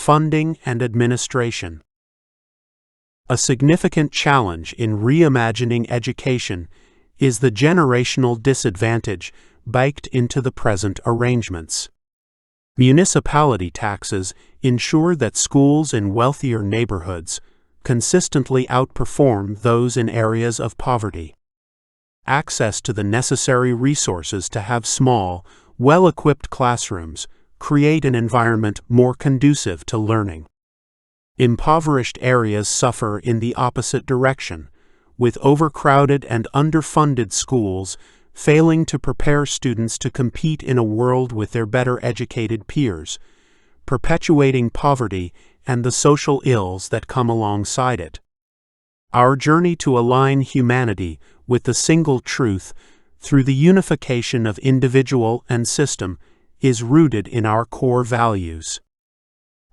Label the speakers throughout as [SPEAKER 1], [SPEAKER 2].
[SPEAKER 1] funding and administration. A significant challenge in reimagining education is the generational disadvantage baked into the present arrangements. Municipality taxes ensure that schools in wealthier neighborhoods consistently outperform those in areas of poverty. Access to the necessary resources to have small, well-equipped classrooms create an environment more conducive to learning. Impoverished areas suffer in the opposite direction, with overcrowded and underfunded schools failing to prepare students to compete in a world with their better-educated peers, perpetuating poverty and the social ills that come alongside it. Our journey to align humanity with the single truth through the unification of individual and system is rooted in our core values.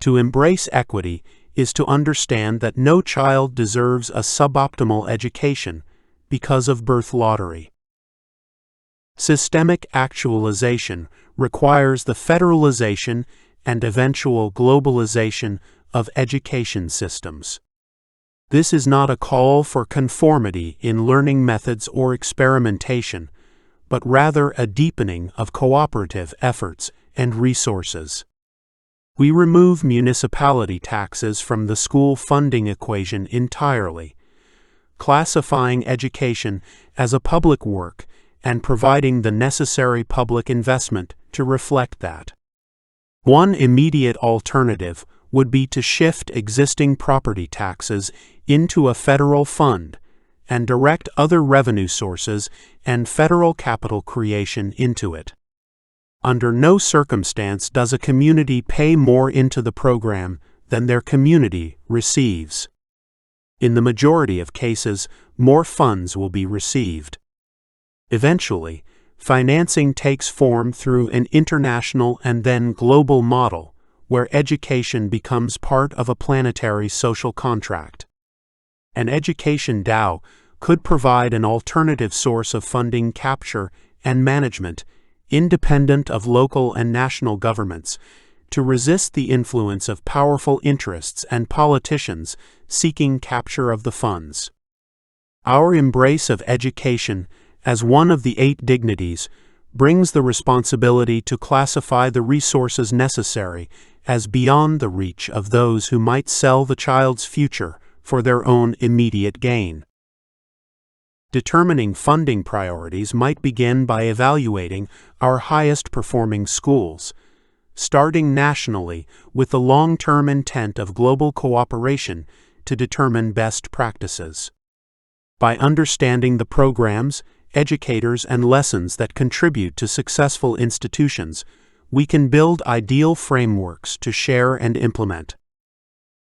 [SPEAKER 1] To embrace equity is to understand that no child deserves a suboptimal education because of birth lottery. Systemic actualization requires the federalization and eventual globalization of education systems. This is not a call for conformity in learning methods or experimentation, but rather a deepening of cooperative efforts and resources. We remove municipality taxes from the school funding equation entirely, classifying education as a public work and providing the necessary public investment to reflect that. One immediate alternative would be to shift existing property taxes into a federal fund and direct other revenue sources and federal capital creation into it. Under no circumstance does a community pay more into the program than their community receives. In the majority of cases, more funds will be received. Eventually, financing takes form through an international and then global model, where education becomes part of a planetary social contract. An education DAO could provide an alternative source of funding capture and management, independent of local and national governments, to resist the influence of powerful interests and politicians seeking capture of the funds. Our embrace of education as one of the 8 dignities brings the responsibility to classify the resources necessary as beyond the reach of those who might sell the child's future for their own immediate gain. Determining funding priorities might begin by evaluating our highest-performing schools, starting nationally with the long-term intent of global cooperation to determine best practices. By understanding the programs, educators, and lessons that contribute to successful institutions, we can build ideal frameworks to share and implement.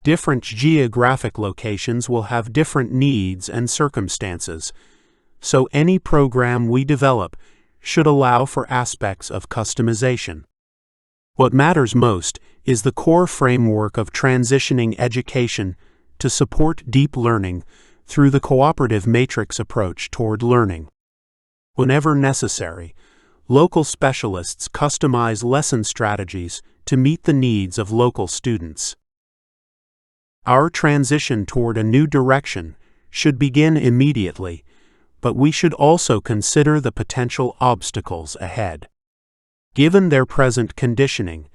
[SPEAKER 1] Different geographic locations will have different needs and circumstances, so any program we develop should allow for aspects of customization. What matters most is the core framework of transitioning education to support deep learning through the cooperative matrix approach toward learning. Whenever necessary, local specialists customize lesson strategies to meet the needs of local students. Our transition toward a new direction should begin immediately, but we should also consider the potential obstacles ahead. Given their present conditioning,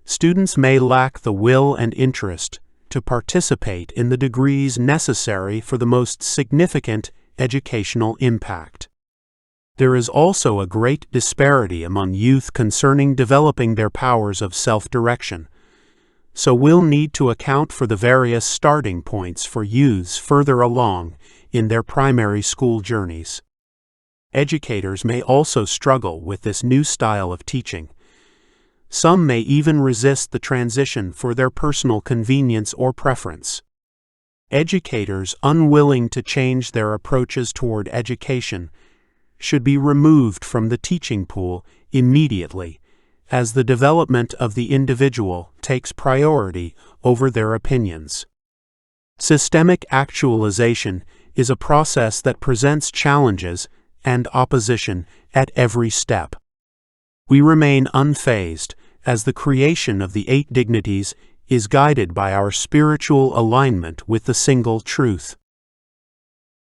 [SPEAKER 1] students may lack the will and interest to participate in the degrees necessary for the most significant educational impact. There is also a great disparity among youth concerning developing their powers of self-direction, so we'll need to account for the various starting points for youths further along in their primary school journeys. Educators may also struggle with this new style of teaching. Some may even resist the transition for their personal convenience or preference. Educators unwilling to change their approaches toward education should be removed from the teaching pool immediately, as the development of the individual takes priority over their opinions. Systemic actualization is a process that presents challenges and opposition at every step. We remain unfazed as the creation of the 8 dignities is guided by our spiritual alignment with the single truth.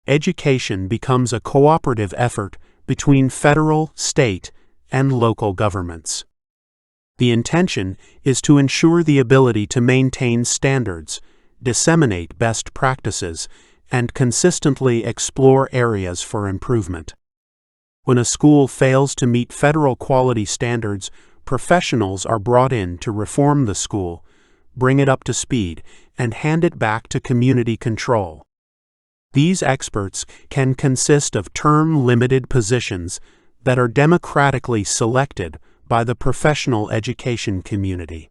[SPEAKER 1] Education becomes a cooperative effort between federal, state, and local governments. The intention is to ensure the ability to maintain standards, disseminate best practices, and consistently explore areas for improvement. When a school fails to meet federal quality standards, professionals are brought in to reform the school, bring it up to speed, and hand it back to community control. These experts can consist of term-limited positions that are democratically selected by the professional education community.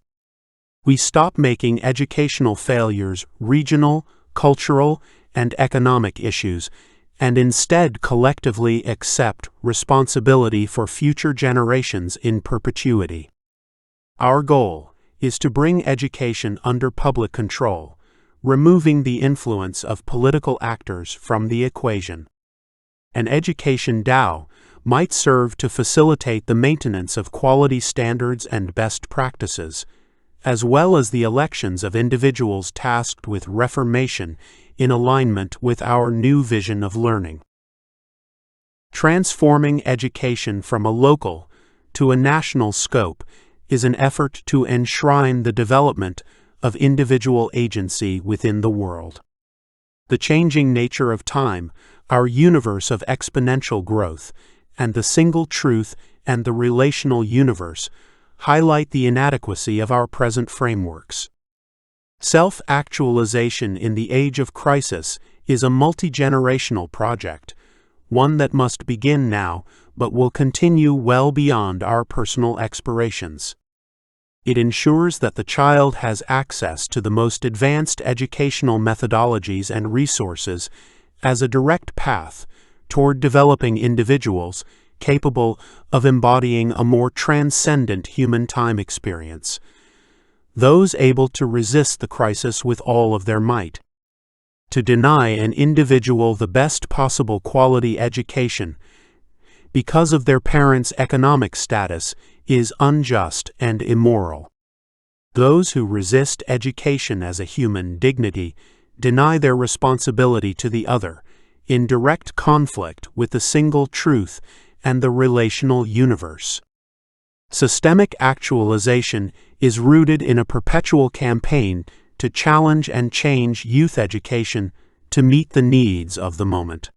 [SPEAKER 1] We stop making educational failures regional, cultural, and economic issues, and instead collectively accept responsibility for future generations in perpetuity. Our goal is to bring education under public control, removing the influence of political actors from the equation. An education DAO might serve to facilitate the maintenance of quality standards and best practices, as well as the elections of individuals tasked with reformation in alignment with our new vision of learning. Transforming education from a local to a national scope is an effort to enshrine the development of individual agency within the world. The changing nature of time, our universe of exponential growth, and the single truth and the relational universe highlight the inadequacy of our present frameworks. Self-actualization in the age of crisis is a multi-generational project, one that must begin now but will continue well beyond our personal aspirations. It ensures that the child has access to the most advanced educational methodologies and resources as a direct path toward developing individuals capable of embodying a more transcendent human time experience, those able to resist the crisis with all of their might. To deny an individual the best possible quality education because of their parents' economic status is unjust and immoral. Those who resist education as a human dignity deny their responsibility to the other, in direct conflict with the single truth and the relational universe. Systemic actualization is rooted in a perpetual campaign to challenge and change youth education to meet the needs of the moment.